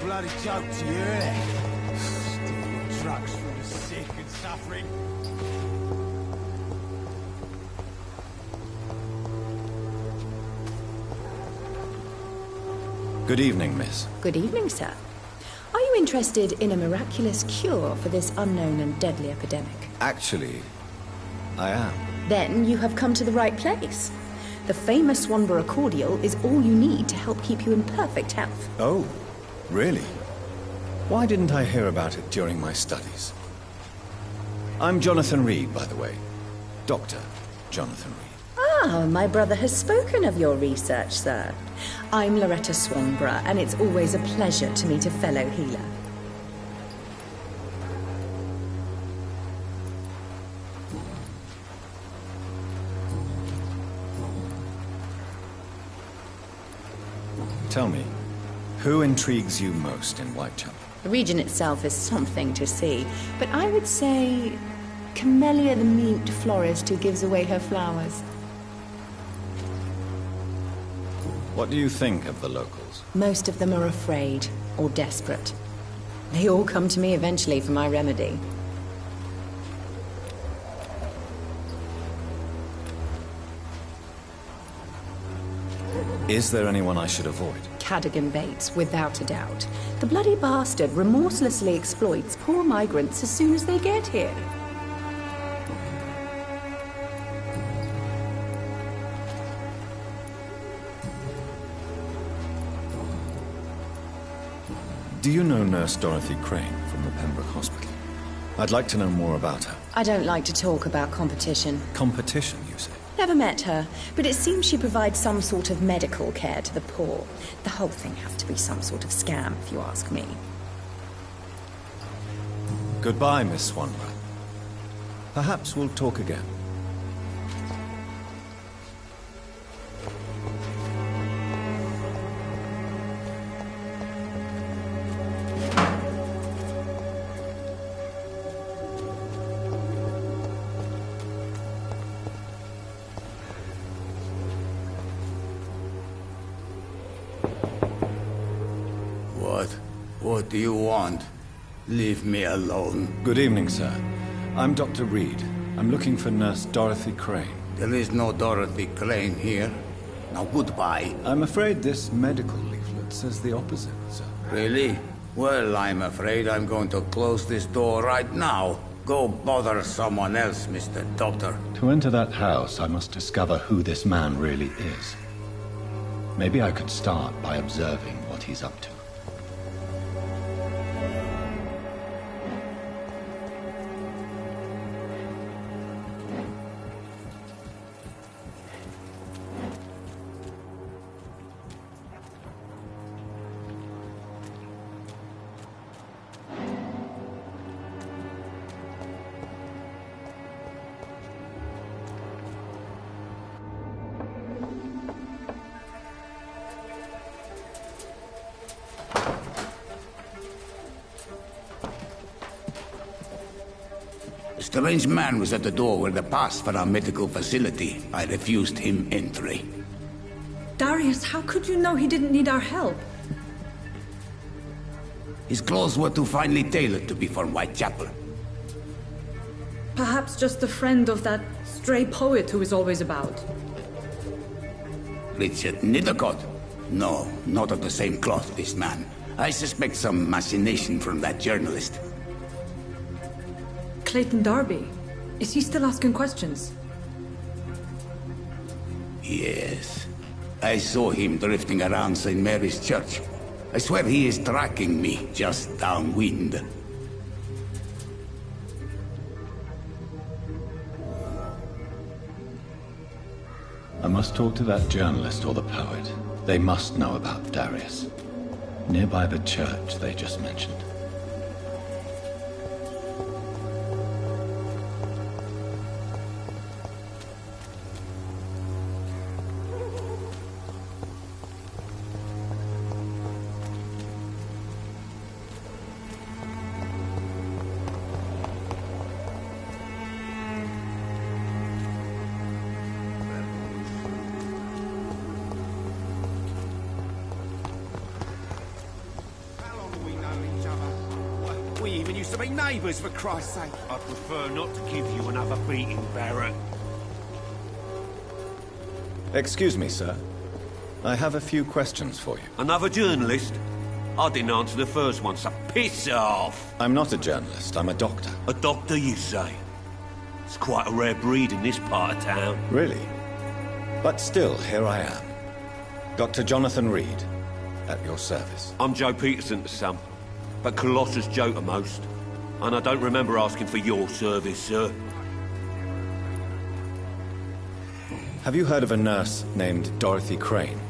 bloody joke to you, innit? Stealing drugs from the sick and suffering. Good evening, miss. Good evening, sir. Are you interested in a miraculous cure for this unknown and deadly epidemic? Actually, I am. Then you have come to the right place. The famous Swanborough cordial is all you need to help keep you in perfect health. Oh, really? Why didn't I hear about it during my studies? I'm Jonathan Reed, by the way. Dr. Jonathan Reed. Ah, my brother has spoken of your research, sir. I'm Loretta Swanborough, and it's always a pleasure to meet a fellow healer. Tell me, who intrigues you most in Whitechapel? The region itself is something to see, but I would say Camellia the mute florist who gives away her flowers. What do you think of the locals? Most of them are afraid or desperate. They all come to me eventually for my remedy. Is there anyone I should avoid? Cadogan Bates, without a doubt. The bloody bastard remorselessly exploits poor migrants as soon as they get here. Do you know Nurse Dorothy Crane from the Pembroke Hospital? I'd like to know more about her. I don't like to talk about competition. Competition, you say? Never met her, but it seems she provides some sort of medical care to the poor. The whole thing has to be some sort of scam, if you ask me. Goodbye, Miss Swanborough. Perhaps we'll talk again. What do you want? Leave me alone. Good evening, sir. I'm Dr. Reed. I'm looking for Nurse Dorothy Crane. There is no Dorothy Crane here. Now goodbye. I'm afraid this medical leaflet says the opposite, sir. Really? Well, I'm afraid I'm going to close this door right now. Go bother someone else, Mr. Doctor. To enter that house, I must discover who this man really is. Maybe I could start by observing what he's up to. A strange man was at the door with a pass for our medical facility. I refused him entry. Darius, how could you know he didn't need our help? His clothes were too finely tailored to be from Whitechapel. Perhaps just a friend of that stray poet who is always about. Richard Nithercott? No, not of the same cloth, this man. I suspect some machination from that journalist. Clayton Darby. Is he still asking questions? Yes. I saw him drifting around St. Mary's Church. I swear he is tracking me just downwind. I must talk to that journalist or the poet. They must know about Darius. Nearby the church they just mentioned. to be neighbours, for Christ's sake. I prefer not to give you another beating, Barrett. Excuse me, sir. I have a few questions for you. Another journalist? I didn't answer the first one, so piss off! I'm not a journalist, I'm a doctor. A doctor, you say? It's quite a rare breed in this part of town. Really? But still, here I am. Dr. Jonathan Reed, at your service. I'm Joe Peterson to some, but Colossus Joe to most. And I don't remember asking for your service, sir. Have you heard of a nurse named Dorothy Crane?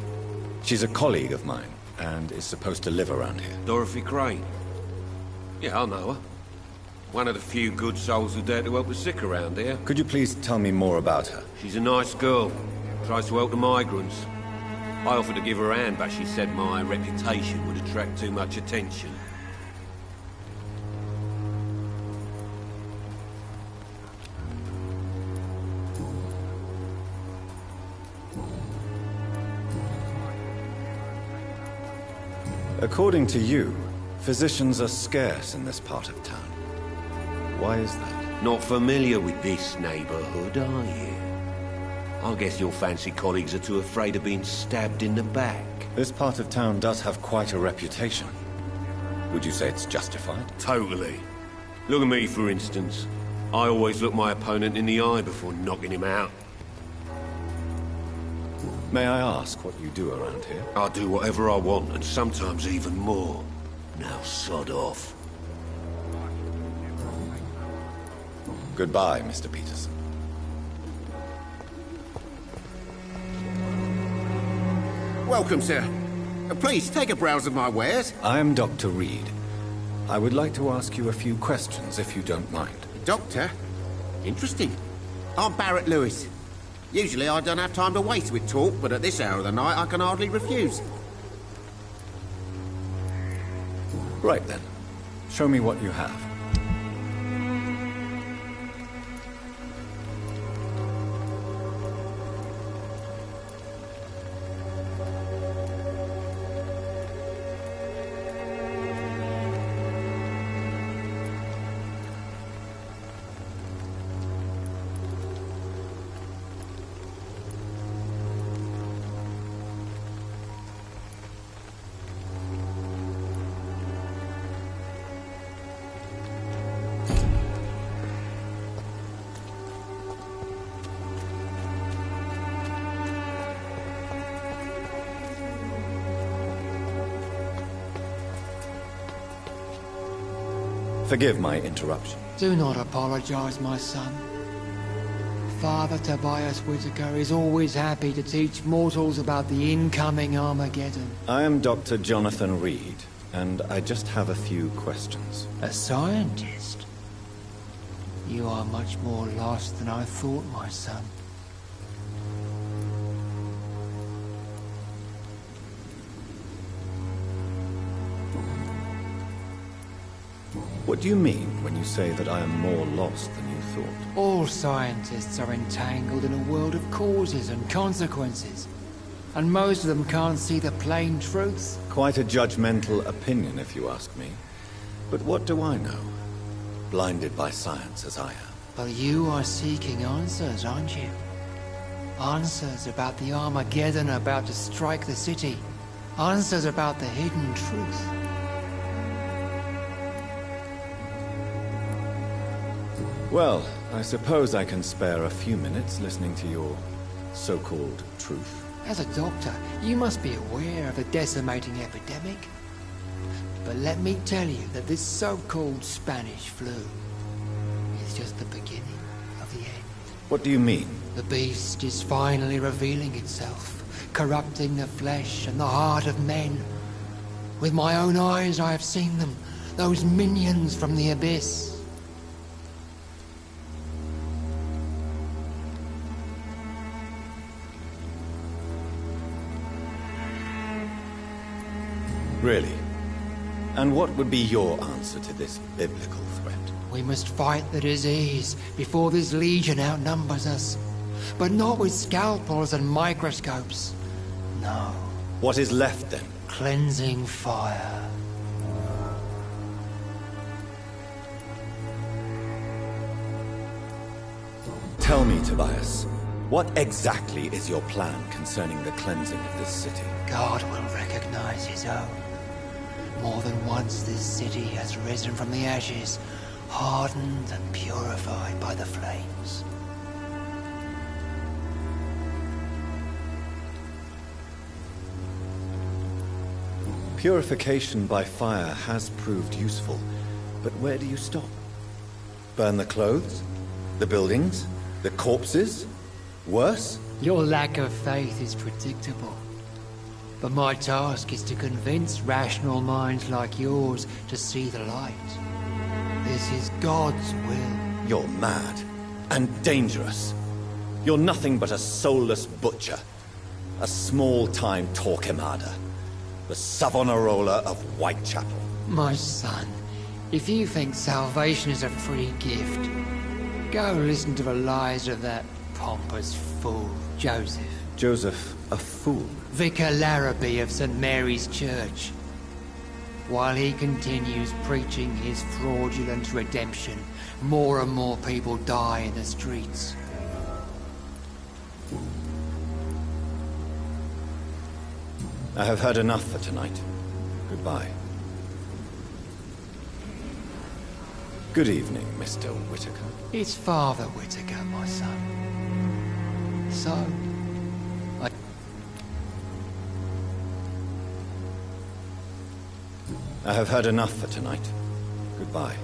She's a colleague of mine, and is supposed to live around here. Dorothy Crane? Yeah, I know her. One of the few good souls who dare to help the sick around here. Could you please tell me more about her? She's a nice girl. Tries to help the migrants. I offered to give her a hand, but she said my reputation would attract too much attention. According to you, physicians are scarce in this part of town. Why is that? Not familiar with this neighborhood, are you? I guess your fancy colleagues are too afraid of being stabbed in the back. This part of town does have quite a reputation. Would you say it's justified? Totally. Look at me, for instance. I always look my opponent in the eye before knocking him out. May I ask what you do around here? I do whatever I want, and sometimes even more. Now sod off. Goodbye, Mr. Peterson. Welcome, sir. Please, take a browse of my wares. I am Dr. Reed. I would like to ask you a few questions, if you don't mind. Doctor? Interesting. I'm Barrett Lewis. Usually I don't have time to waste with talk, but at this hour of the night I can hardly refuse. Right then. Show me what you have. Forgive my interruption. Do not apologize, my son. Father Tobias Whitaker is always happy to teach mortals about the incoming Armageddon. I am Dr. Jonathan Reed, and I just have a few questions. A scientist? You are much more lost than I thought, my son. What do you mean when you say that I am more lost than you thought? All scientists are entangled in a world of causes and consequences. And most of them can't see the plain truth. Quite a judgmental opinion, if you ask me. But what do I know? Blinded by science as I am. But you are seeking answers, aren't you? Answers about the Armageddon about to strike the city. Answers about the hidden truth. Well, I suppose I can spare a few minutes listening to your so-called truth. As a doctor, you must be aware of the decimating epidemic. But let me tell you that this so-called Spanish flu is just the beginning of the end. What do you mean? The beast is finally revealing itself, corrupting the flesh and the heart of men. With my own eyes I have seen them, those minions from the abyss. Really? And what would be your answer to this biblical threat? We must fight the disease before this legion outnumbers us. But not with scalpels and microscopes. No. What is left then? Cleansing fire. Tell me, Tobias, what exactly is your plan concerning the cleansing of this city? God will recognize his own. More than once this city has risen from the ashes, hardened and purified by the flames. Purification by fire has proved useful, but where do you stop? Burn the clothes? The buildings? The corpses? Worse? Your lack of faith is predictable. But my task is to convince rational minds like yours to see the light. This is God's will. You're mad. And dangerous. You're nothing but a soulless butcher. A small-time Torquemada. The Savonarola of Whitechapel. My son, if you think salvation is a free gift, go listen to the lies of that pompous fool, Joseph. Joseph, a fool? Vicar Larrabee of St. Mary's Church. While he continues preaching his fraudulent redemption, more and more people die in the streets. I have heard enough for tonight. Goodbye. Good evening, Mr. Whitaker. It's Father Whitaker, my son. So, I have heard enough for tonight. Goodbye.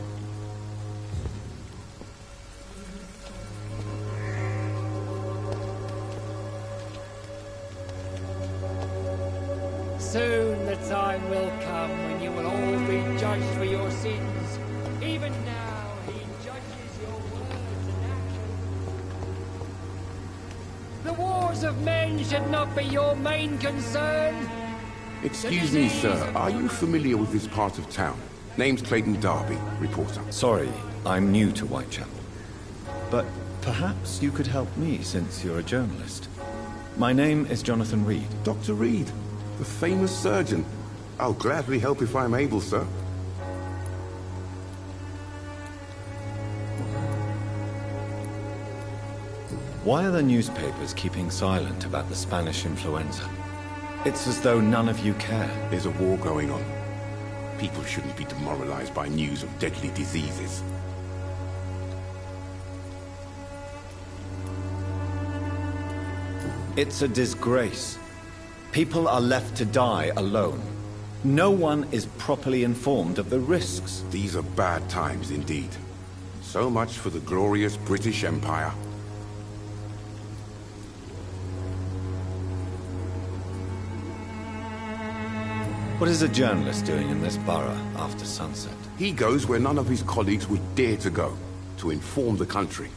soon the time will come when you will all be judged for your sins. Even now, he judges your words and actions. The wars of men should not be your main concern. Excuse me, sir. Are you familiar with this part of town? Name's Clayton Darby, reporter. Sorry, I'm new to Whitechapel. But perhaps you could help me, since you're a journalist. My name is Jonathan Reed. Dr. Reed, the famous surgeon. I'll gladly help if I'm able, sir. Why are the newspapers keeping silent about the Spanish influenza? It's as though none of you care. There's a war going on. People shouldn't be demoralized by news of deadly diseases. It's a disgrace. People are left to die alone. No one is properly informed of the risks. These are bad times indeed. So much for the glorious British Empire. What is a journalist doing in this borough after sunset? He goes where none of his colleagues would dare to go, to inform the country.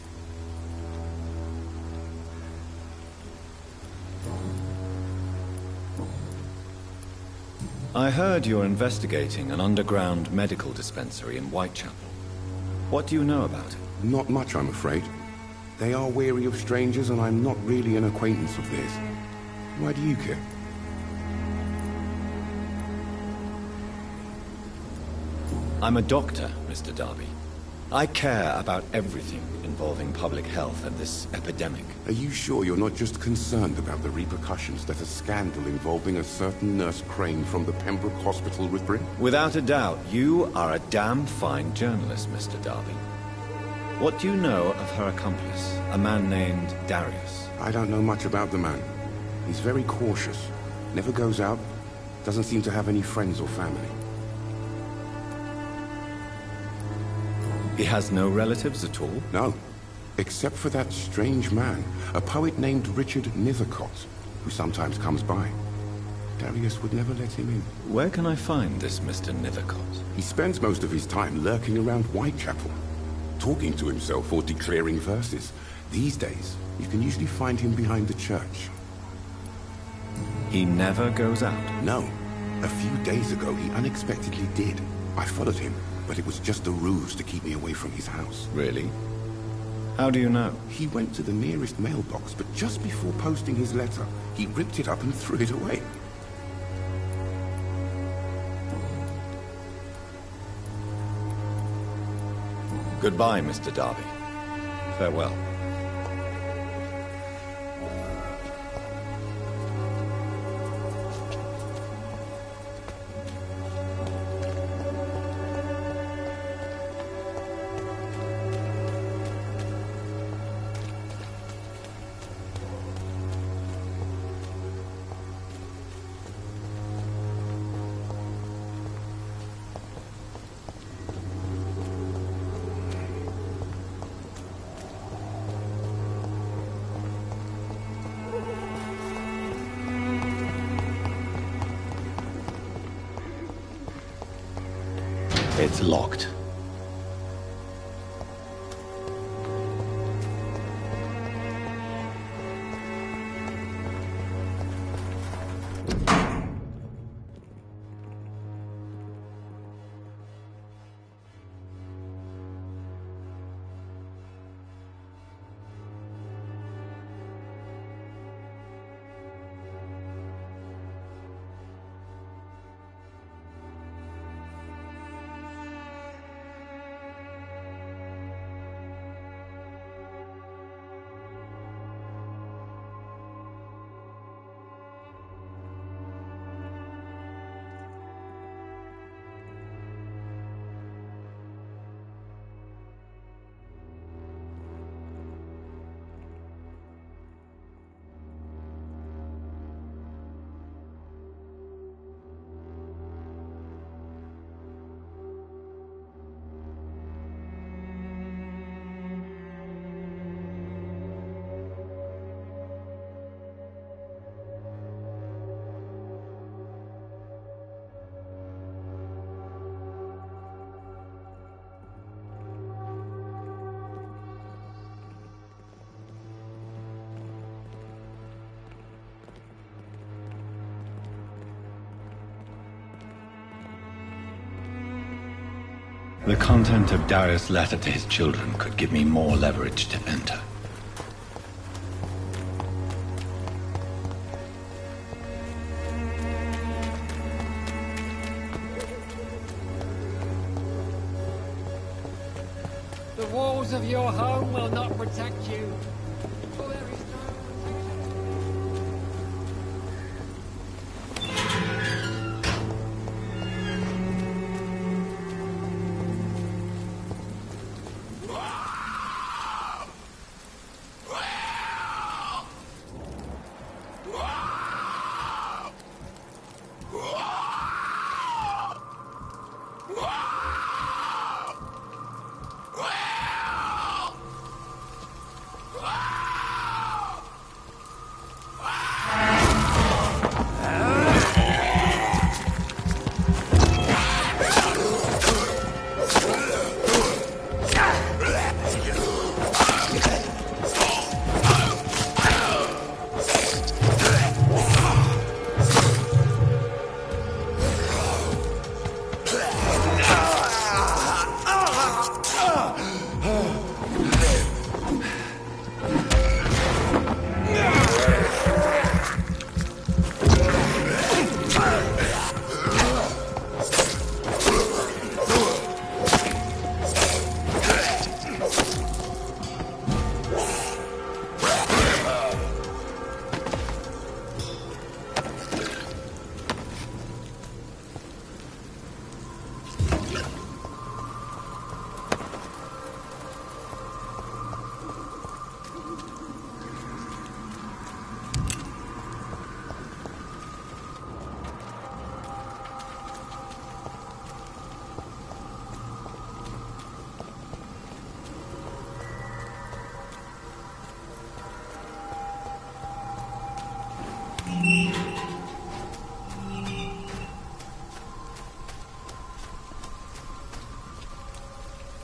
I heard you're investigating an underground medical dispensary in Whitechapel. What do you know about it? Not much, I'm afraid. They are wary of strangers, and I'm not really an acquaintance of theirs. Why do you care? I'm a doctor, Mr. Darby. I care about everything involving public health and this epidemic. Are you sure you're not just concerned about the repercussions that a scandal involving a certain Nurse Crane from the Pembroke Hospital would bring? Without a doubt, you are a damn fine journalist, Mr. Darby. What do you know of her accomplice, a man named Darius? I don't know much about the man. He's very cautious. Never goes out. Doesn't seem to have any friends or family. He has no relatives at all? No. Except for that strange man, a poet named Richard Nethercott, who sometimes comes by. Darius would never let him in. Where can I find this Mr. Nethercott? He spends most of his time lurking around Whitechapel, talking to himself or declaring verses. These days, you can usually find him behind the church. He never goes out? No. A few days ago, he unexpectedly did. I followed him, but it was just a ruse to keep me away from his house. Really? How do you know? He went to the nearest mailbox, but just before posting his letter, he ripped it up and threw it away. Goodbye, Mr. Darby. Farewell. It's locked. The content of Darius' letter to his children could give me more leverage to enter. The walls of your home will not protect you. For there is no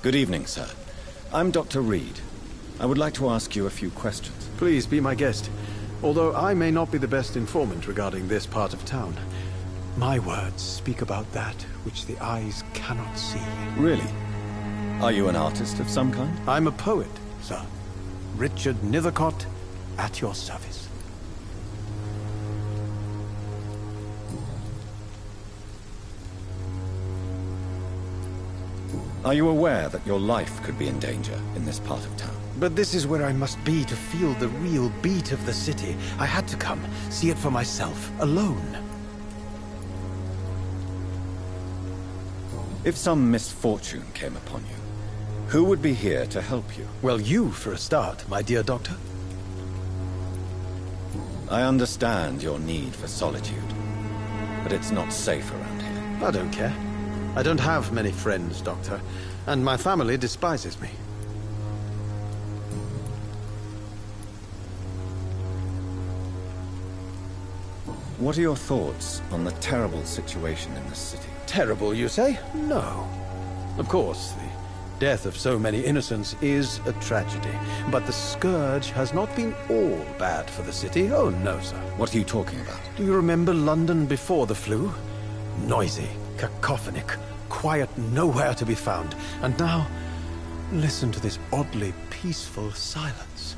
Good evening, sir. I'm Dr. Reed. I would like to ask you a few questions. Please be my guest. Although I may not be the best informant regarding this part of town, my words speak about that which the eyes cannot see. Really? Are you an artist of some kind? I'm a poet, sir. Richard Nethercott, at your service. Are you aware that your life could be in danger in this part of town? But this is where I must be to feel the real beat of the city. I had to come, see it for myself, alone. If some misfortune came upon you, who would be here to help you? Well, you, for a start, my dear doctor. I understand your need for solitude, but it's not safe around here. I don't care. I don't have many friends, Doctor, and my family despises me. What are your thoughts on the terrible situation in this city? Terrible, you say? No. Of course, the death of so many innocents is a tragedy, but the scourge has not been all bad for the city. Oh, no, sir. What are you talking about? Do you remember London before the flu? Noisy, cacophonic, quiet nowhere to be found. And now, listen to this oddly peaceful silence.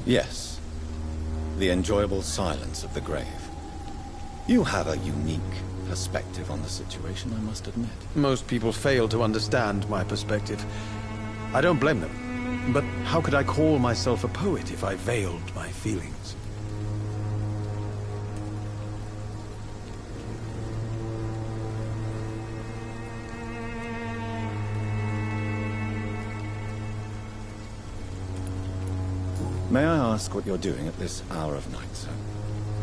Yes. The enjoyable silence of the grave. You have a unique perspective on the situation, I must admit. Most people fail to understand my perspective. I don't blame them. But how could I call myself a poet if I veiled my feelings? May I ask what you're doing at this hour of night, sir?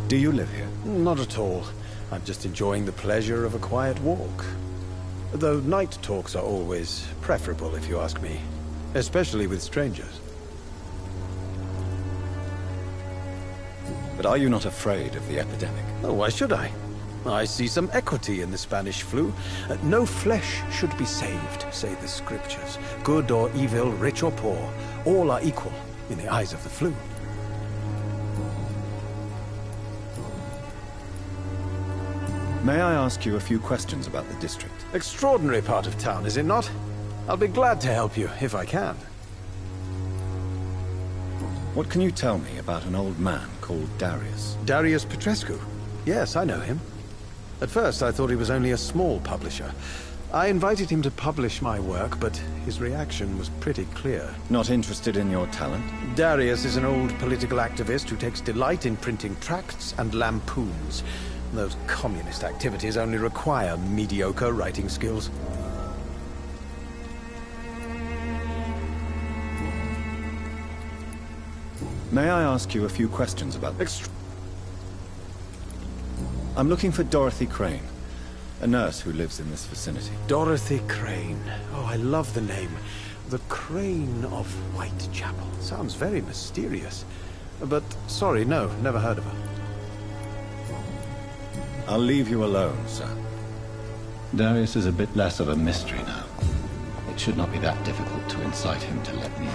Do you live here? Not at all. I'm just enjoying the pleasure of a quiet walk. Though night talks are always preferable, if you ask me. Especially with strangers. But are you not afraid of the epidemic? Oh, why should I? I see some equity in the Spanish flu. No flesh should be saved, say the scriptures. Good or evil, rich or poor, all are equal in the eyes of the flu. May I ask you a few questions about the district? Extraordinary part of town, is it not? I'll be glad to help you, if I can. What can you tell me about an old man called Darius? Darius Petrescu? Yes, I know him. At first, I thought he was only a small publisher. I invited him to publish my work, but his reaction was pretty clear. Not interested in your talent? Darius is an old political activist who takes delight in printing tracts and lampoons. Those communist activities only require mediocre writing skills. May I ask you a few questions about... I'm looking for Dorothy Crane, a nurse who lives in this vicinity. Dorothy Crane. Oh, I love the name. The Crane of Whitechapel. Sounds very mysterious. But, sorry, no, never heard of her. I'll leave you alone, sir. Darius is a bit less of a mystery now. It should not be that difficult to incite him to let me in.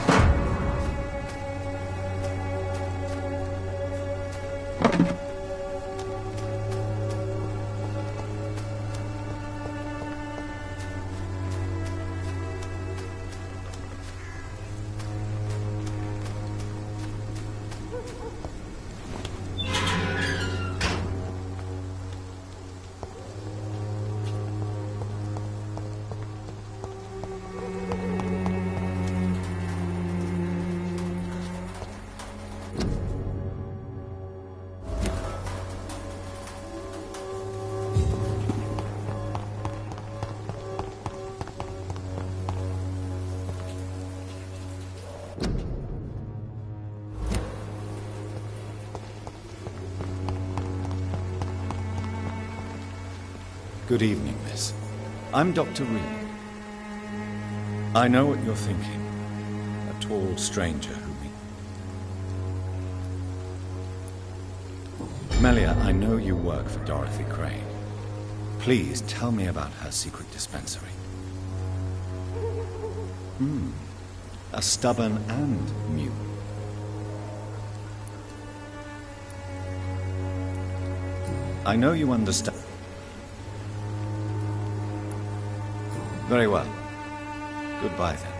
Good evening, miss. I'm Dr. Reed. I know what you're thinking. A tall stranger who Melia, I know you work for Dorothy Crane. Please tell me about her secret dispensary. A stubborn and mute. I know you understand. Very well. Goodbye, then.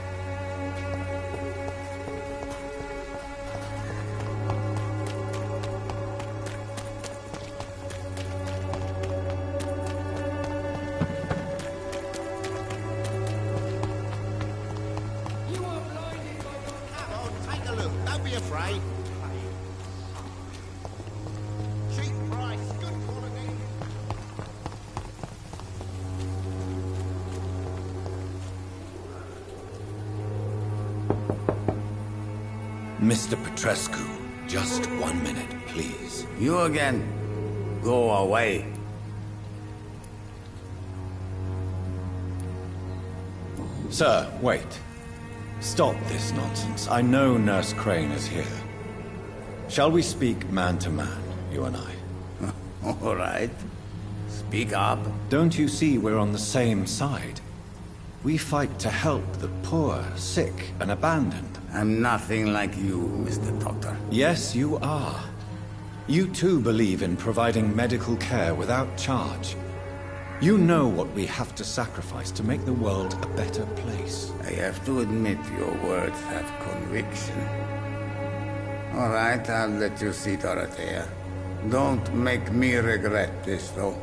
Mr. Petrescu, just 1 minute, please. You again? Go away. Sir, wait. Stop this nonsense. I know Nurse Crane is here. Shall we speak man to man? you and I. All right. Speak up. Don't you see we're on the same side? We fight to help the poor, sick, and abandoned. I'm nothing like you, Mr. Doctor. Yes, you are. You too believe in providing medical care without charge. You know what we have to sacrifice to make the world a better place. I have to admit your words have conviction. All right, I'll let you see Dorothea. Don't make me regret this, though.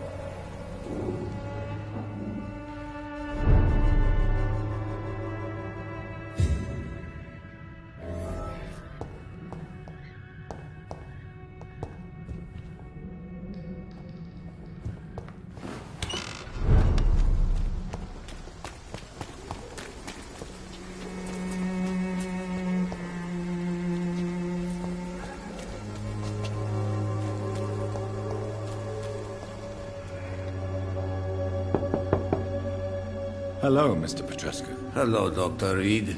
Hello, Mr. Petrescu. Hello, Dr. Reed.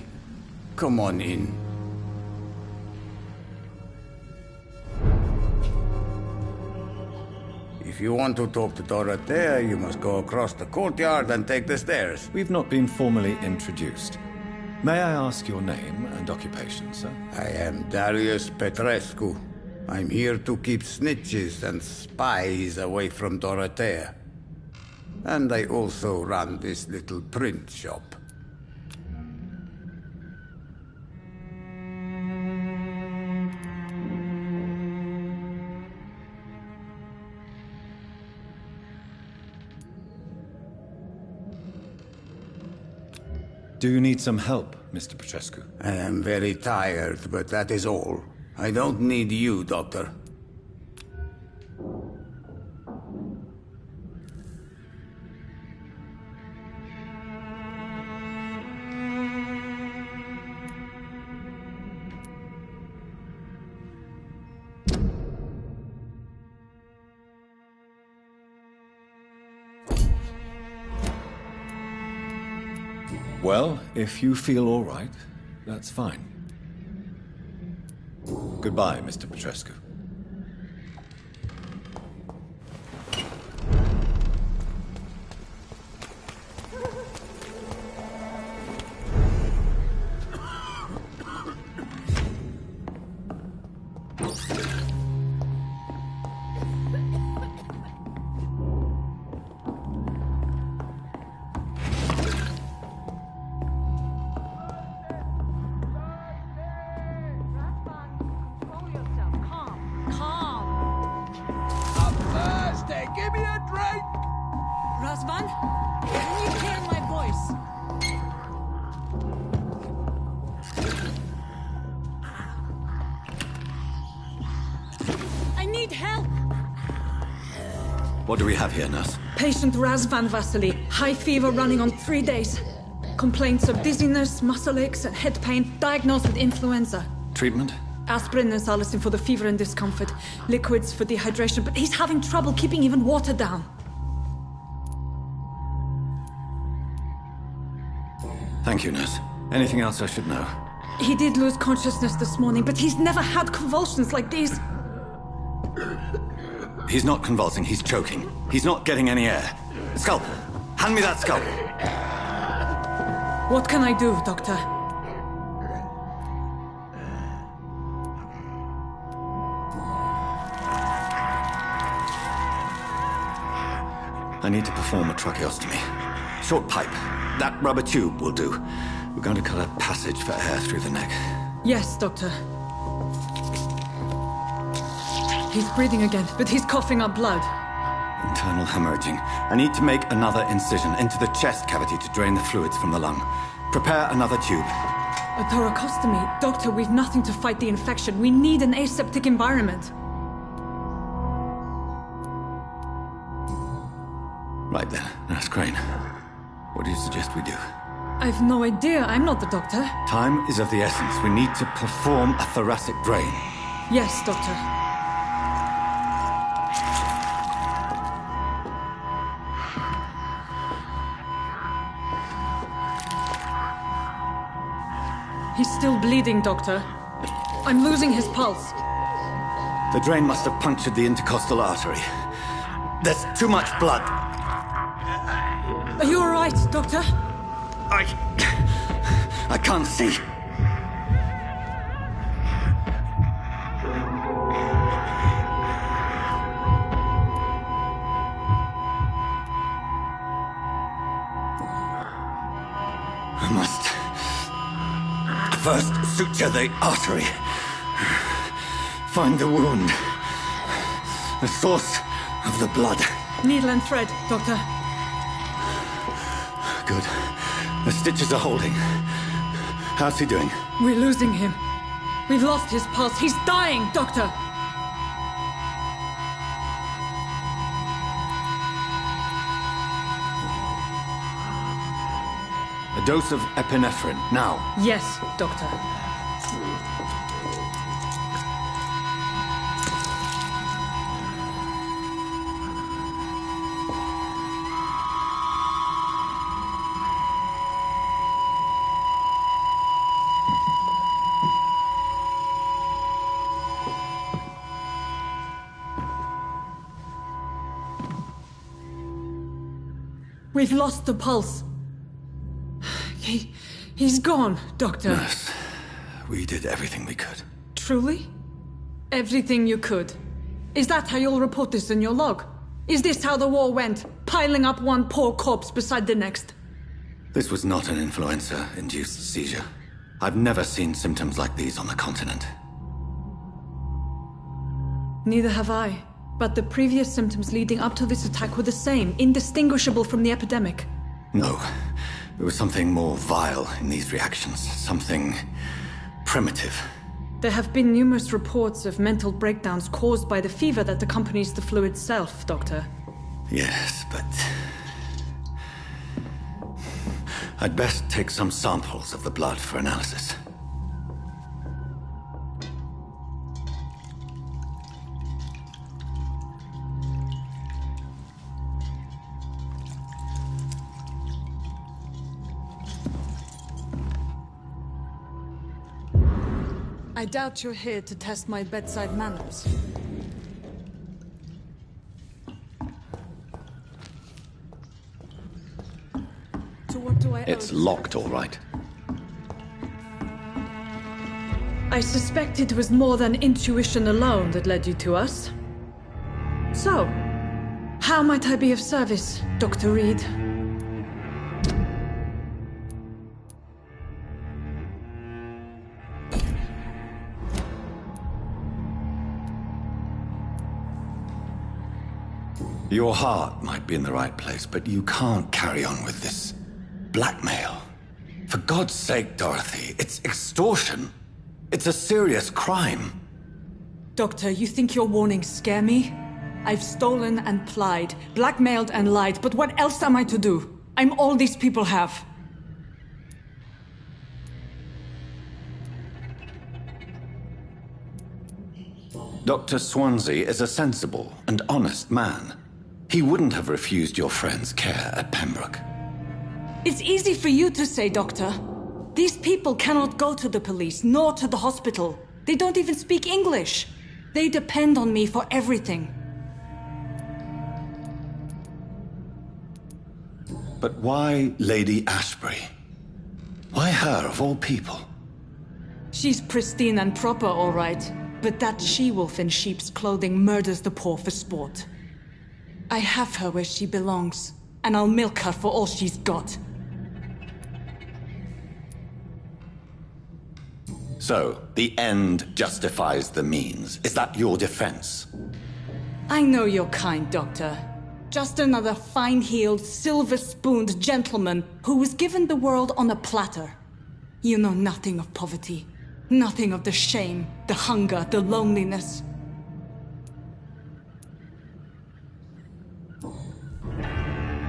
Come on in. If you want to talk to Dorothea, you must go across the courtyard and take the stairs. We've not been formally introduced. May I ask your name and occupation, sir? I am Darius Petrescu. I'm here to keep snitches and spies away from Dorothea. And I also run this little print shop. Do you need some help, Mr. Petrescu? I am very tired, but that is all. I don't need you, Doctor. Well, if you feel all right, that's fine. Goodbye, Mr. Petrescu. What do we have here, nurse? Patient Razvan Vasily. High fever running on 3 days. Complaints of dizziness, muscle aches, and head pain. Diagnosed with influenza. Treatment? Aspirin and salicin for the fever and discomfort. Liquids for dehydration, but he's having trouble keeping even water down. Thank you, nurse. Anything else I should know? He did lose consciousness this morning, but he's never had convulsions like these. He's not convulsing, he's choking. He's not getting any air. Scalpel! Hand me that scalpel! What can I do, Doctor? I need to perform a tracheostomy. Short pipe. That rubber tube will do. We're going to cut a passage for air through the neck. Yes, Doctor. He's breathing again, but he's coughing up blood. Internal hemorrhaging. I need to make another incision into the chest cavity to drain the fluids from the lung. Prepare another tube. A thoracostomy? Doctor, we've nothing to fight the infection. We need an aseptic environment. Right then, Nurse Crane. What do you suggest we do? I've no idea. I'm not the doctor. Time is of the essence. We need to perform a thoracic drain. Yes, Doctor. He's still bleeding, Doctor. I'm losing his pulse. The drain must have punctured the intercostal artery. There's too much blood. Are you all right, Doctor? I can't see. I must first suture the artery. Find the wound. The source of the blood. Needle and thread, Doctor. Good. The stitches are holding. How's he doing? We're losing him. We've lost his pulse. He's dying, Doctor! A dose of epinephrine, now. Yes, Doctor. We've lost the pulse. He's gone, Doctor. Nurse, we did everything we could. Truly? Everything you could? Is that how you'll report this in your log? Is this how the war went? Piling up one poor corpse beside the next? This was not an influenza-induced seizure. I've never seen symptoms like these on the continent. Neither have I. But the previous symptoms leading up to this attack were the same, indistinguishable from the epidemic. No. There was something more vile in these reactions. Something primitive. There have been numerous reports of mental breakdowns caused by the fever that accompanies the flu itself, Doctor. Yes, but... I'd best take some samples of the blood for analysis. I doubt you're here to test my bedside manners. So what do I owe? It's locked, all right. I suspect it was more than intuition alone that led you to us. So, how might I be of service, Dr. Reed? Your heart might be in the right place, but you can't carry on with this blackmail. For God's sake, Dorothy, it's extortion. It's a serious crime. Doctor, you think your warnings scare me? I've stolen and plied, blackmailed and lied, but what else am I to do? I'm all these people have. Dr. Swansea is a sensible and honest man. He wouldn't have refused your friend's care at Pembroke. It's easy for you to say, Doctor. These people cannot go to the police, nor to the hospital. They don't even speak English. They depend on me for everything. But why Lady Ashbury? Why her, of all people? She's pristine and proper, all right. But that she-wolf in sheep's clothing murders the poor for sport. I have her where she belongs, and I'll milk her for all she's got. So, the end justifies the means. Is that your defense? I know you're kind, Doctor. Just another fine-heeled, silver-spooned gentleman who was given the world on a platter. You know nothing of poverty. Nothing of the shame, the hunger, the loneliness.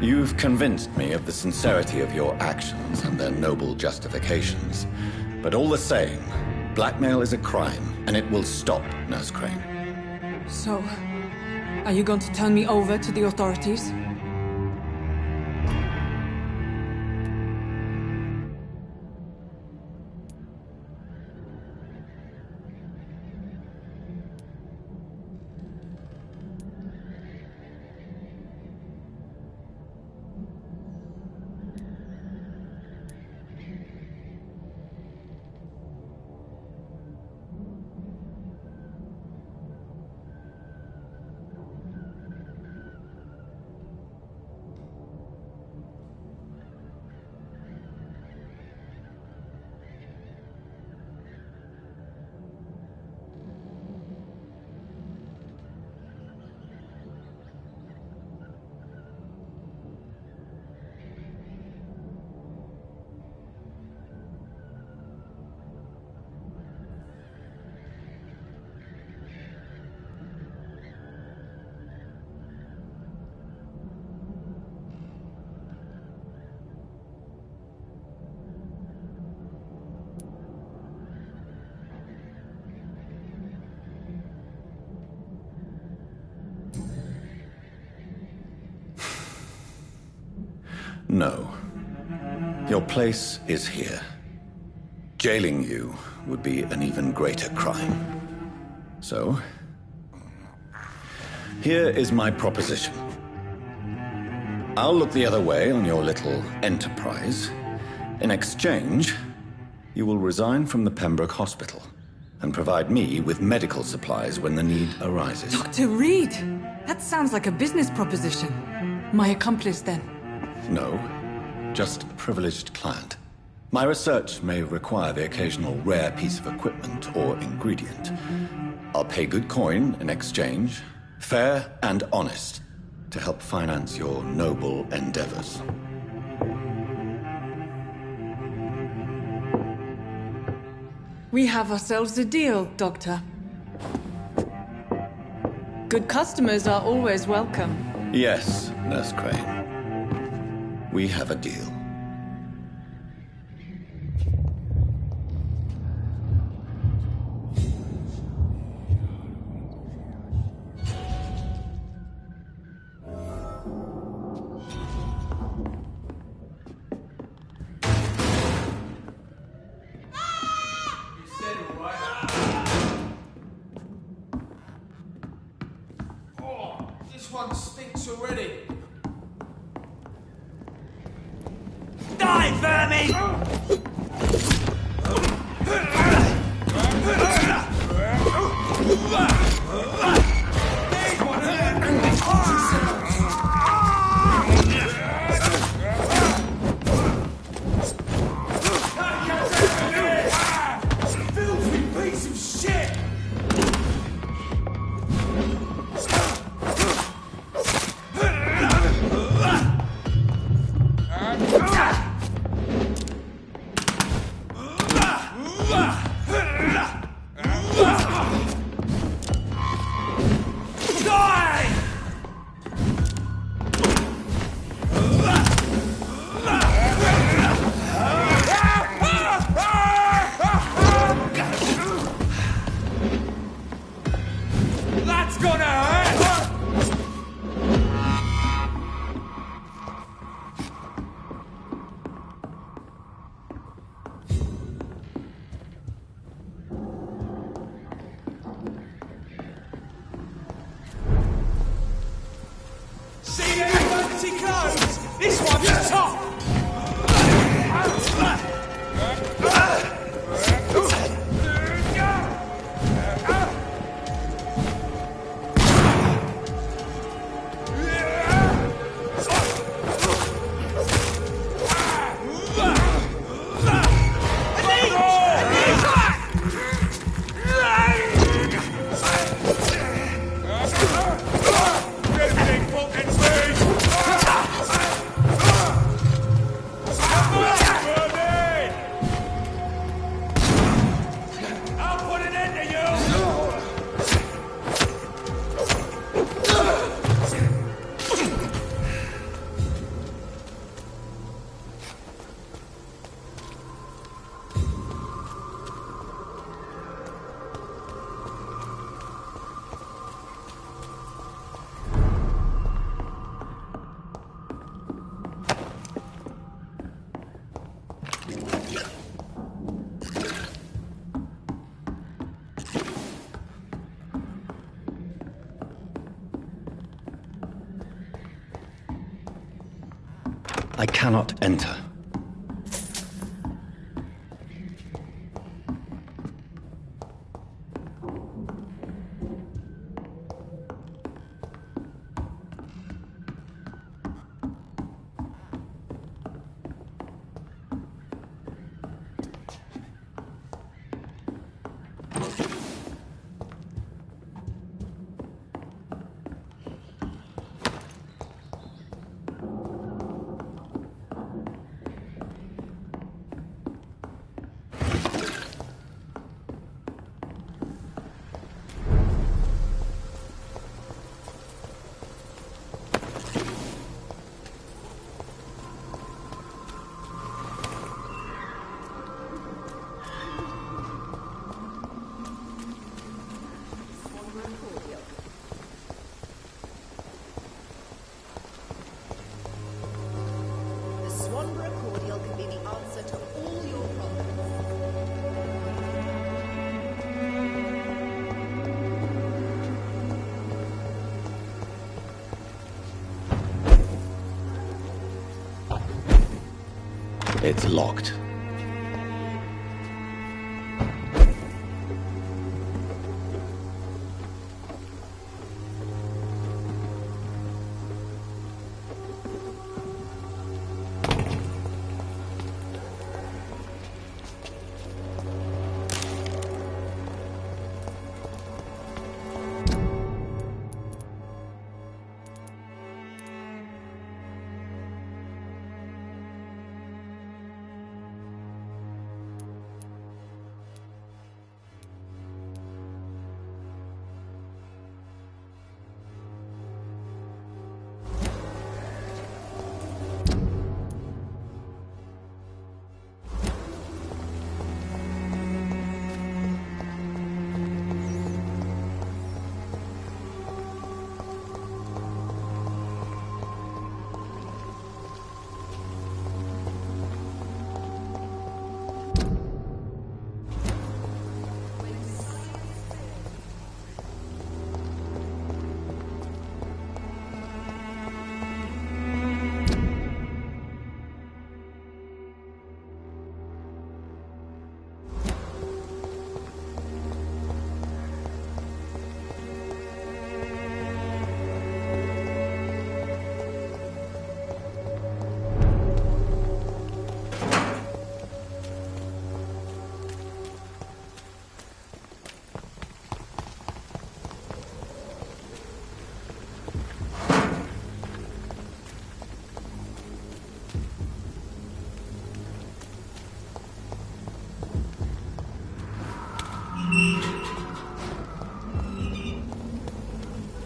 You've convinced me of the sincerity of your actions and their noble justifications. But all the same, blackmail is a crime, and it will stop, Nurse Crane. So, are you going to turn me over to the authorities? No. Your place is here. Jailing you would be an even greater crime. So, here is my proposition. I'll look the other way on your little enterprise. In exchange, you will resign from the Pembroke Hospital and provide me with medical supplies when the need arises. Dr. Reed! That sounds like a business proposition. My accomplice, then? No, just a privileged client. My research may require the occasional rare piece of equipment or ingredient. I'll pay good coin in exchange, fair and honest, to help finance your noble endeavors. We have ourselves a deal, Doctor. Good customers are always welcome. Yes, Nurse Crane. We have a deal. This one stinks already. Die, vermin! Filthy piece of shit! That's gonna hurt! See the emergency clothes? This one's top! I cannot enter. It's locked.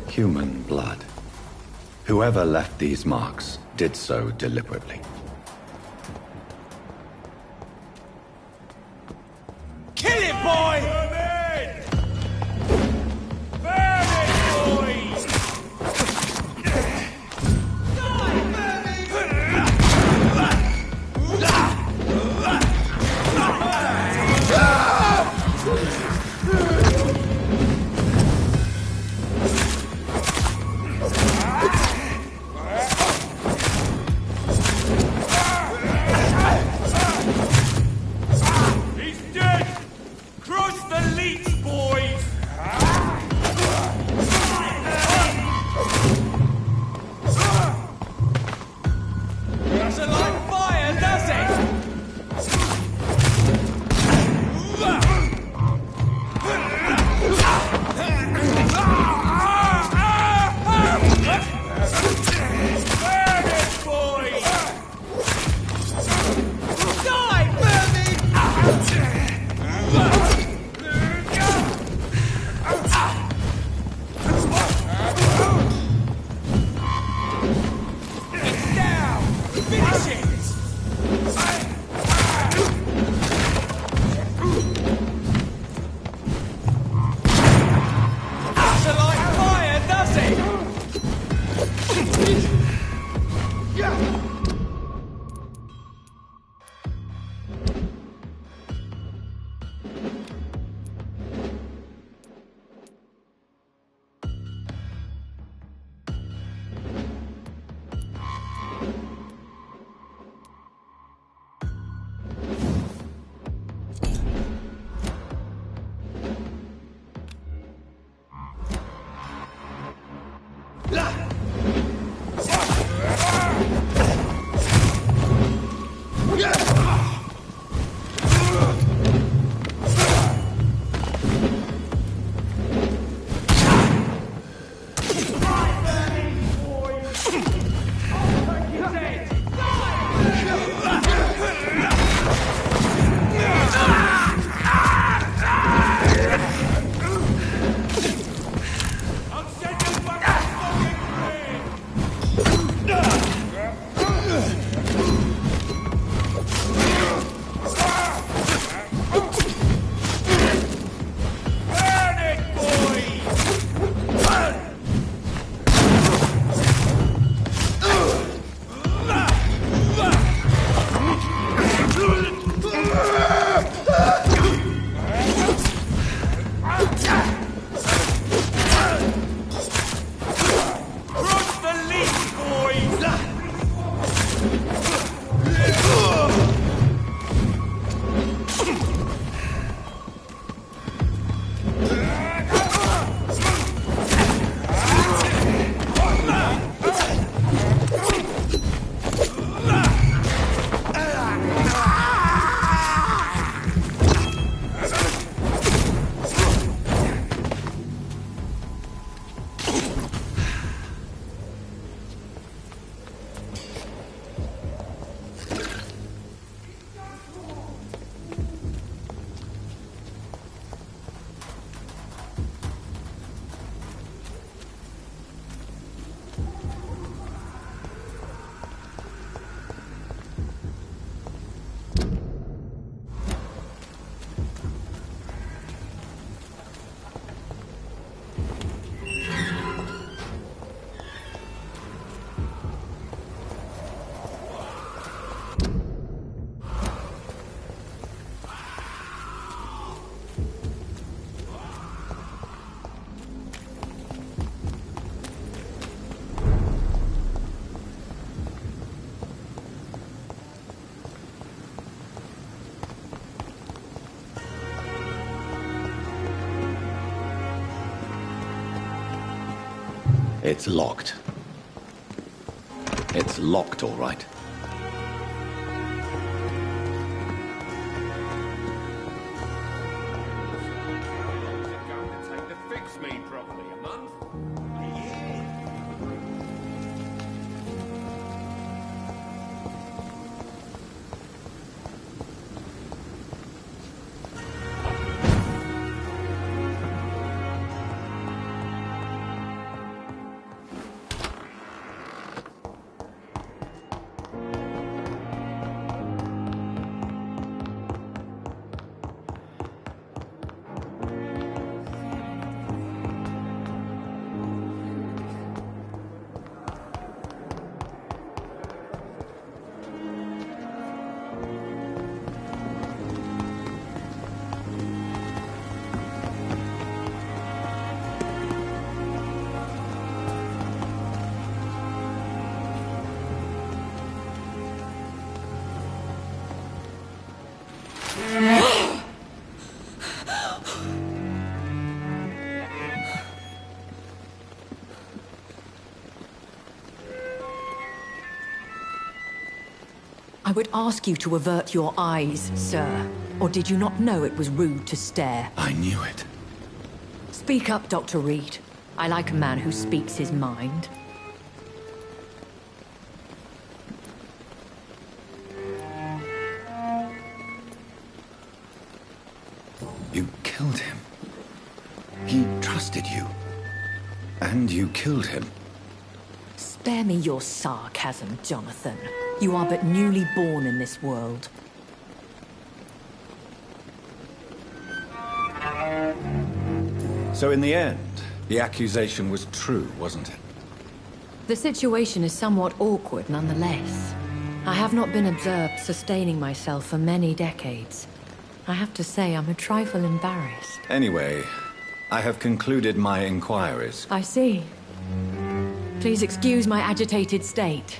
Human blood. Whoever left these marks did so deliberately. Kill it, boy! Burn it, boys! It's locked. It's locked, all right. I would ask you to avert your eyes, sir. Or did you not know it was rude to stare? I knew it. Speak up, Dr. Reed. I like a man who speaks his mind. You killed him. He trusted you. And you killed him. Spare me your sarcasm, Jonathan. You are but newly born in this world. So in the end, the accusation was true, wasn't it? The situation is somewhat awkward nonetheless. I have not been observed sustaining myself for many decades. I have to say I'm a trifle embarrassed. Anyway, I have concluded my inquiries. I see. Please excuse my agitated state.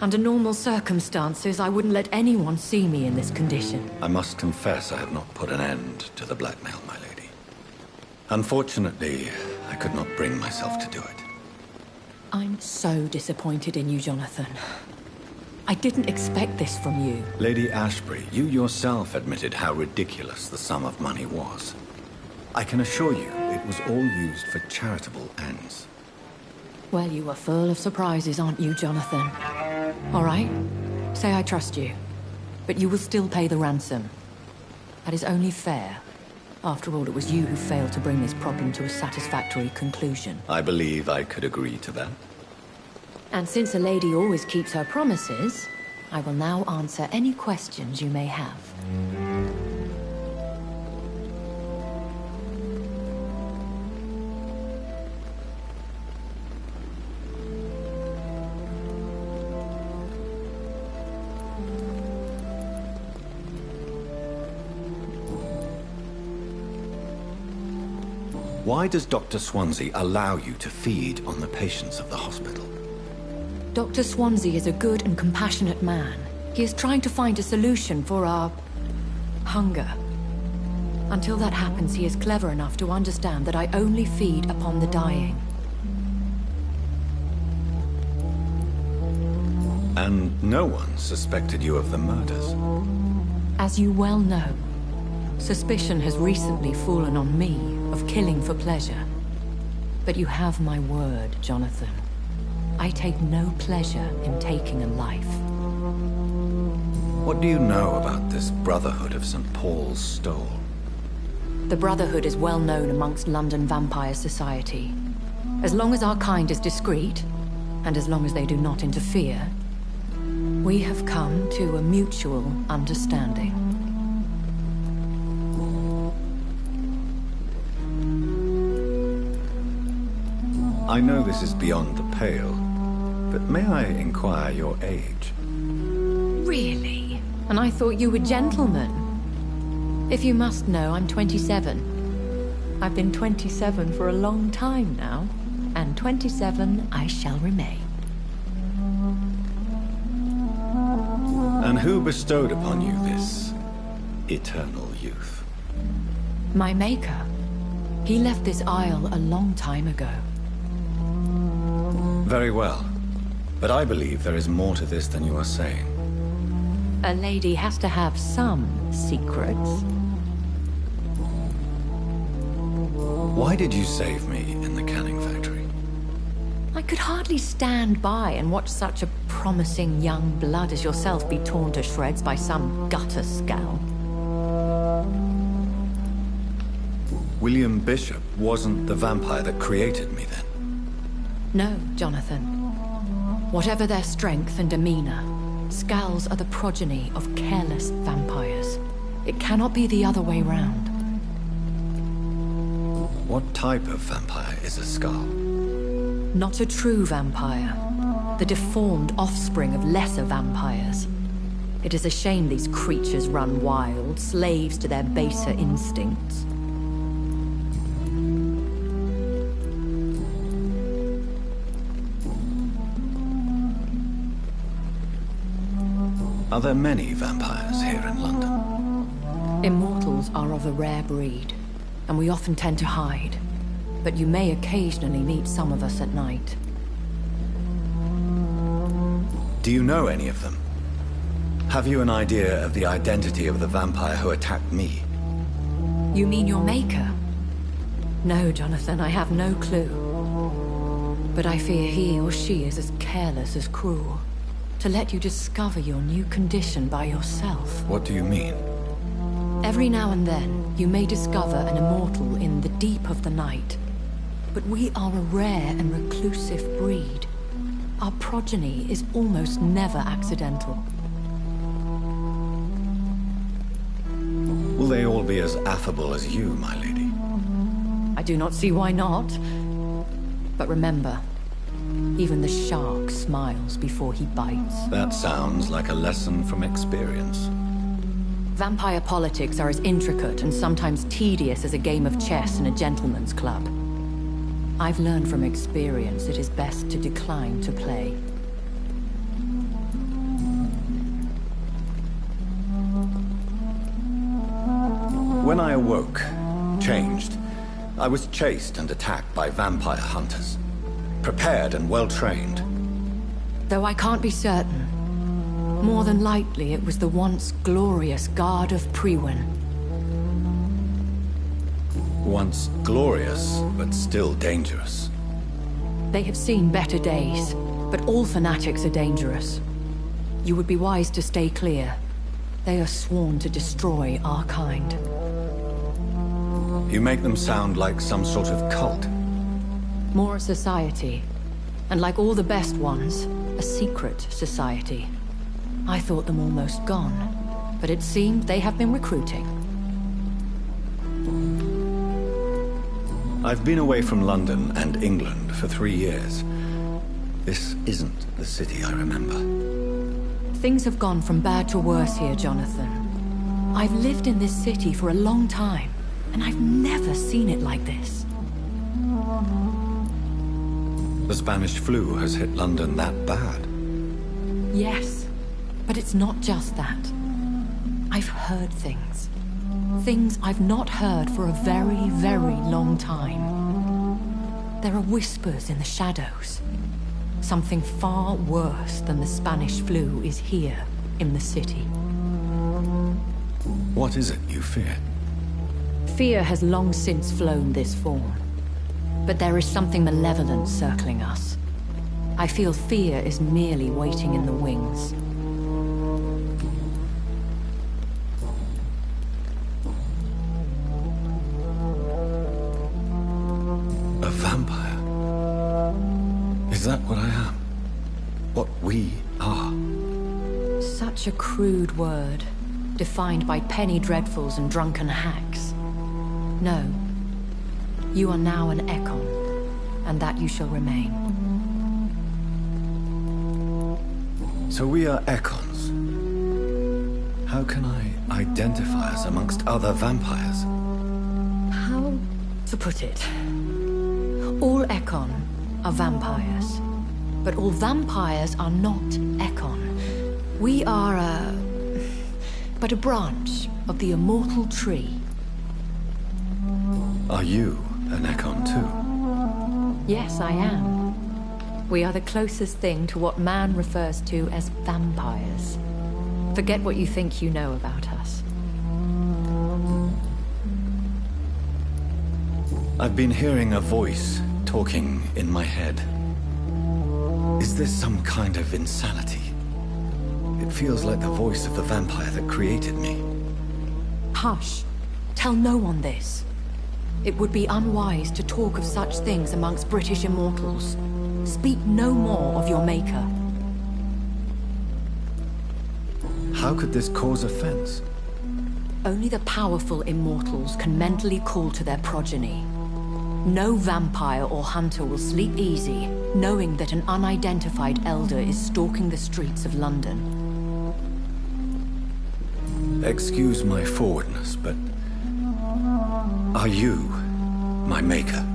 Under normal circumstances, I wouldn't let anyone see me in this condition. I must confess I have not put an end to the blackmail, my lady. Unfortunately, I could not bring myself to do it. I'm so disappointed in you, Jonathan. I didn't expect this from you. Lady Ashbury, you yourself admitted how ridiculous the sum of money was. I can assure you it was all used for charitable ends. Well, you are full of surprises, aren't you, Jonathan? All right, say I trust you. But you will still pay the ransom. That is only fair. After all, it was you who failed to bring this problem to a satisfactory conclusion. I believe I could agree to that. And since a lady always keeps her promises, I will now answer any questions you may have. Why does Dr. Swansea allow you to feed on the patients of the hospital? Dr. Swansea is a good and compassionate man. He is trying to find a solution for our hunger. Until that happens, he is clever enough to understand that I only feed upon the dying. And no one suspected you of the murders? As you well know, suspicion has recently fallen on me of killing for pleasure. But you have my word, Jonathan. I take no pleasure in taking a life. What do you know about this Brotherhood of St. Paul's Stole? The Brotherhood is well known amongst London vampire society. As long as our kind is discreet, and as long as they do not interfere, we have come to a mutual understanding. I know this is beyond the pale, but may I inquire your age? Really? And I thought you were gentlemen. If you must know, I'm 27. I've been 27 for a long time now, and 27 I shall remain. And who bestowed upon you this eternal youth? My maker. He left this isle a long time ago. Very well. But I believe there is more to this than you are saying. A lady has to have some secrets. Why did you save me in the canning factory? I could hardly stand by and watch such a promising young blood as yourself be torn to shreds by some gutter scowl. William Bishop wasn't the vampire that created me then? No, Jonathan. Whatever their strength and demeanor, Scowls are the progeny of careless vampires. It cannot be the other way round. What type of vampire is a Scowl? Not a true vampire. The deformed offspring of lesser vampires. It is a shame these creatures run wild, slaves to their baser instincts. Are there many vampires here in London? Immortals are of a rare breed, and we often tend to hide. But you may occasionally meet some of us at night. Do you know any of them? Have you an idea of the identity of the vampire who attacked me? You mean your maker? No, Jonathan, I have no clue. But I fear he or she is as careless as cruel. To let you discover your new condition by yourself. What do you mean? Every now and then, you may discover an immortal in the deep of the night. But we are a rare and reclusive breed. Our progeny is almost never accidental. Will they all be as affable as you, my lady? I do not see why not. But remember, even the shark smiles before he bites. That sounds like a lesson from experience. Vampire politics are as intricate and sometimes tedious as a game of chess in a gentleman's club. I've learned from experience it is best to decline to play. When I awoke, changed, I was chased and attacked by vampire hunters. Prepared and well-trained. Though I can't be certain. More than likely, it was the once glorious Guard of Priwen. Once glorious, but still dangerous. They have seen better days, but all fanatics are dangerous. You would be wise to stay clear. They are sworn to destroy our kind. You make them sound like some sort of cult. More a society. And like all the best ones, a secret society. I thought them almost gone, but it seemed they have been recruiting. I've been away from London and England for 3 years. This isn't the city I remember. Things have gone from bad to worse here, Jonathan. I've lived in this city for a long time, and I've never seen it like this. The Spanish flu has hit London that bad? Yes, but it's not just that. I've heard things. Things I've not heard for a very, very long time. There are whispers in the shadows. Something far worse than the Spanish flu is here in the city. What is it you fear? Fear has long since flown this form. But there is something malevolent circling us. I feel fear is merely waiting in the wings. A vampire? Is that what I am? What we are? Such a crude word, defined by penny dreadfuls and drunken hacks. No. You are now an Ekon, and that you shall remain. So we are Ekons. How can I identify us amongst other vampires? How to put it? All Ekon are vampires, but all vampires are not Ekon. We are but a branch of the immortal tree. Are you an Ekon too? Yes, I am. We are the closest thing to what man refers to as vampires. Forget what you think you know about us. I've been hearing a voice talking in my head. Is this some kind of insanity? It feels like the voice of the vampire that created me. Hush. Tell no one this. It would be unwise to talk of such things amongst British immortals. Speak no more of your maker. How could this cause offense? Only the powerful immortals can mentally call to their progeny. No vampire or hunter will sleep easy, knowing that an unidentified elder is stalking the streets of London. Excuse my forwardness, but... are you my maker?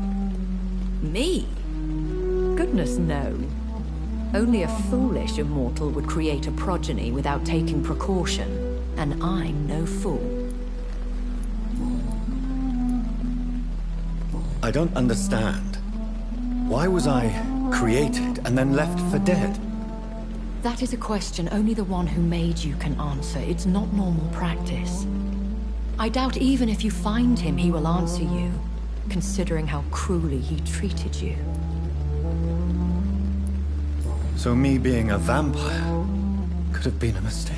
Me? Goodness, no. Only a foolish immortal would create a progeny without taking precaution, and I'm no fool. I don't understand. Why was I created and then left for dead? That is a question only the one who made you can answer. It's not normal practice. I doubt even if you find him, he will answer you, considering how cruelly he treated you. So me being a vampire could have been a mistake.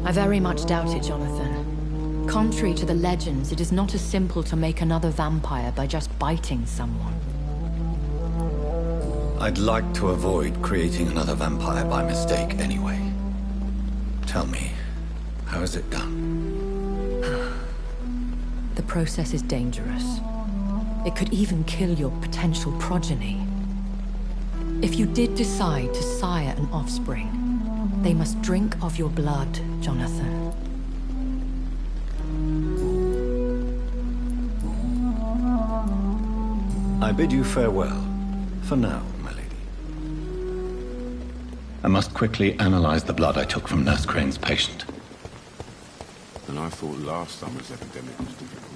I very much doubt it, Jonathan. Contrary to the legends, it is not as simple to make another vampire by just biting someone. I'd like to avoid creating another vampire by mistake anyway. Tell me, how is it done? The process is dangerous. It could even kill your potential progeny. If you did decide to sire an offspring, they must drink of your blood, Jonathan. I bid you farewell, for now, my lady. I must quickly analyze the blood I took from Nurse Crane's patient. And I thought last summer's epidemic was difficult.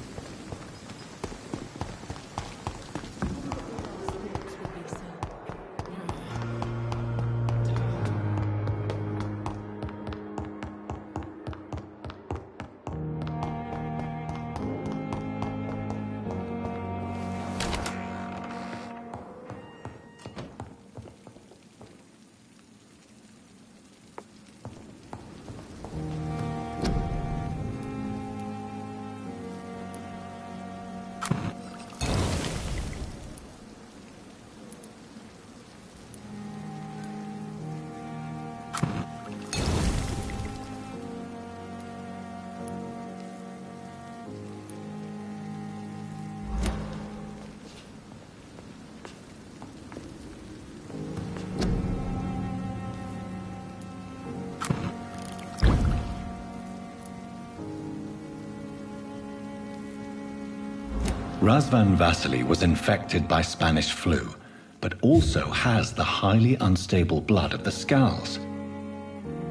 Razvan Vasily was infected by Spanish flu, but also has the highly unstable blood of the Scowls.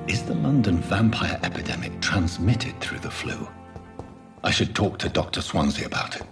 Is the London vampire epidemic transmitted through the flu? I should talk to Dr. Swansea about it.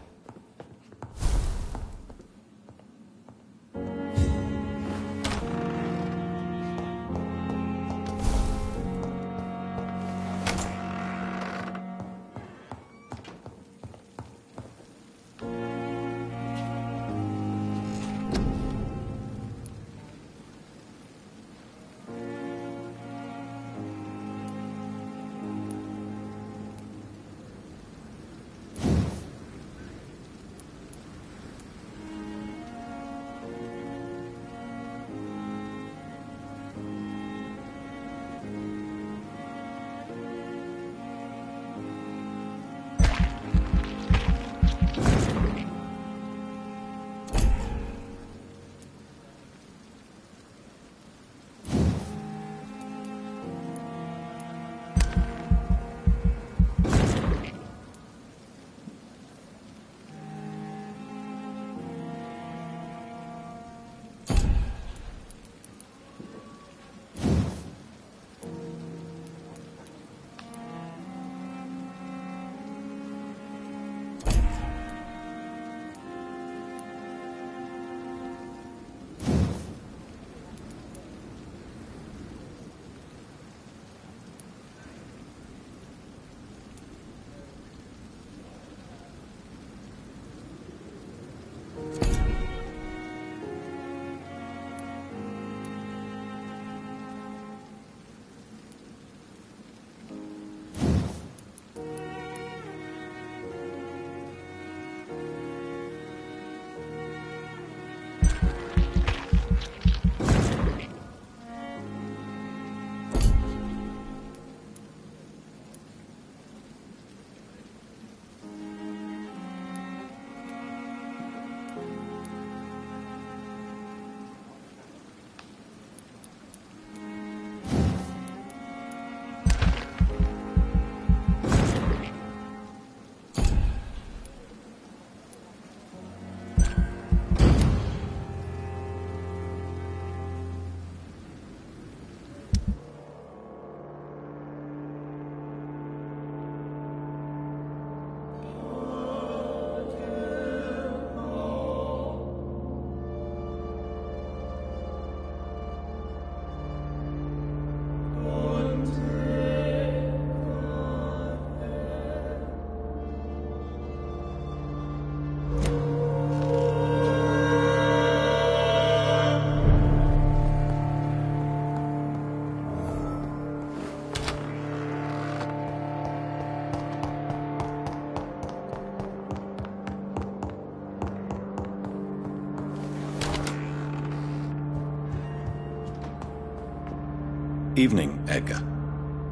Evening, Edgar.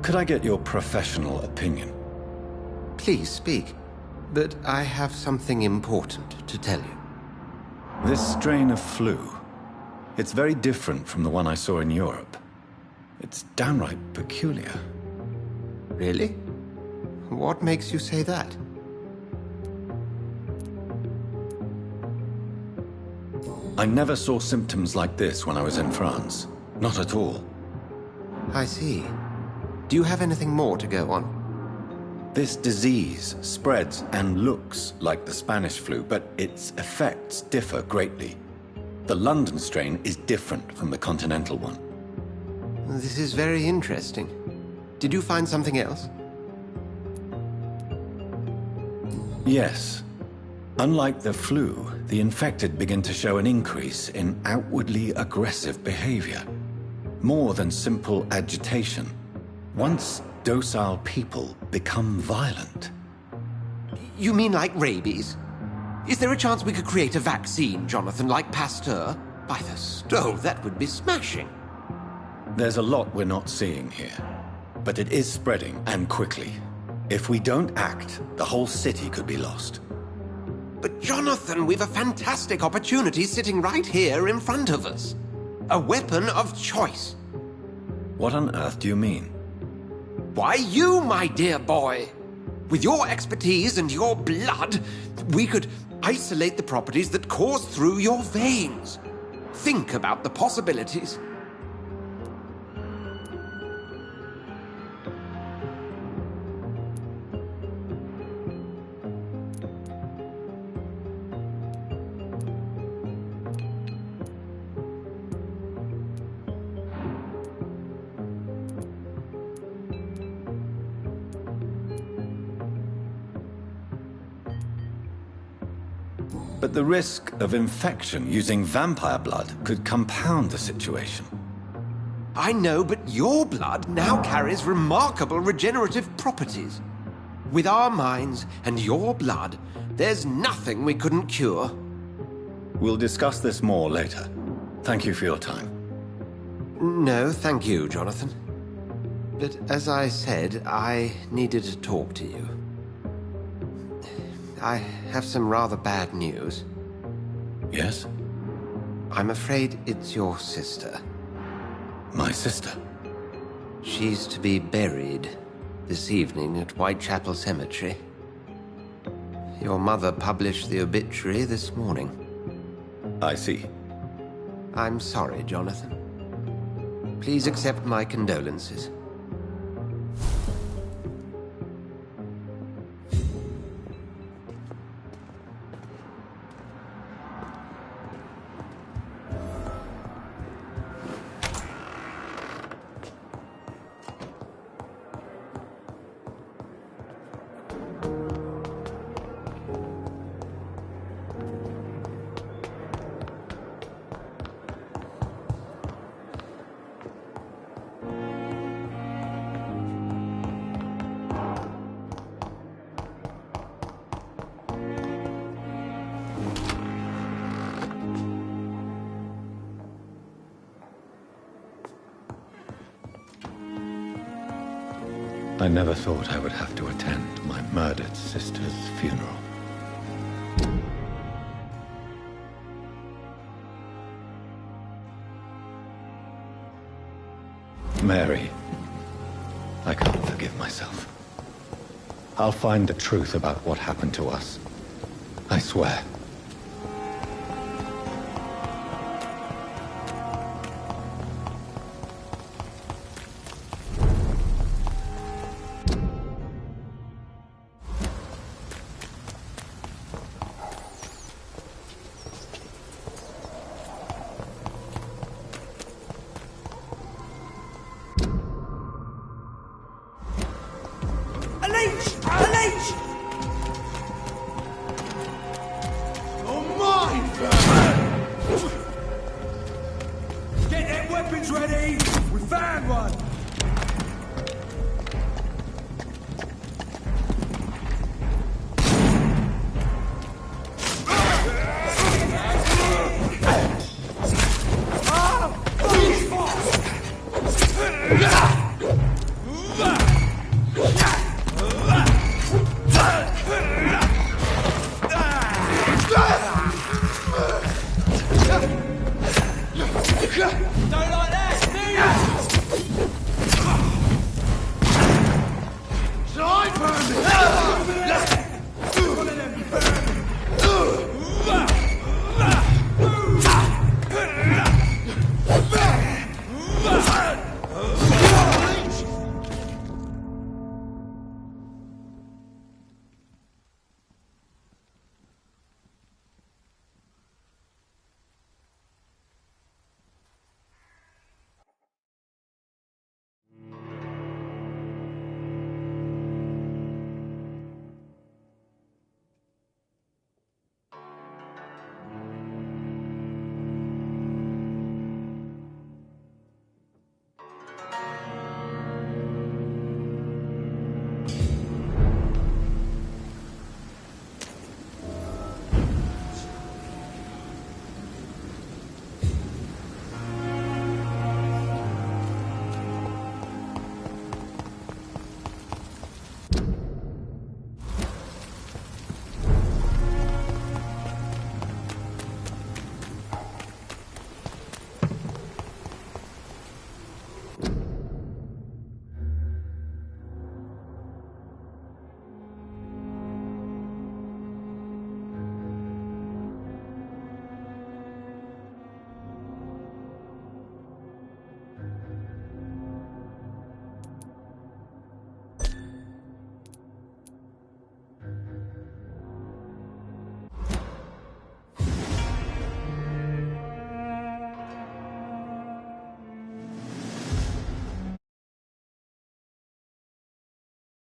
Could I get your professional opinion? Please speak. But I have something important to tell you. This strain of flu, it's very different from the one I saw in Europe. It's downright peculiar. Really? What makes you say that? I never saw symptoms like this when I was in France. Not at all. I see. Do you have anything more to go on? This disease spreads and looks like the Spanish flu, but its effects differ greatly. The London strain is different from the continental one. This is very interesting. Did you find something else? Yes. Unlike the flu, the infected begin to show an increase in outwardly aggressive behavior. More than simple agitation. Once docile people become violent. You mean like rabies? Is there a chance we could create a vaccine, Jonathan, like Pasteur? By the stove, that would be smashing. There's a lot we're not seeing here. But it is spreading, and quickly. If we don't act, the whole city could be lost. But Jonathan, we've a fantastic opportunity sitting right here in front of us. A weapon of choice. What on earth do you mean? Why, you, my dear boy. With your expertise and your blood, we could isolate the properties that course through your veins. Think about the possibilities. But the risk of infection using vampire blood could compound the situation. I know, but your blood now carries remarkable regenerative properties. With our minds and your blood, there's nothing we couldn't cure. We'll discuss this more later. Thank you for your time. No, thank you, Jonathan. But as I said, I needed to talk to you. I have some rather bad news. Yes? I'm afraid it's your sister. My sister? She's to be buried this evening at Whitechapel Cemetery. Your mother published the obituary this morning. I see. I'm sorry, Jonathan. Please accept my condolences. I never thought I would have to attend my murdered sister's funeral. Mary, I can't forgive myself. I'll find the truth about what happened to us. I swear.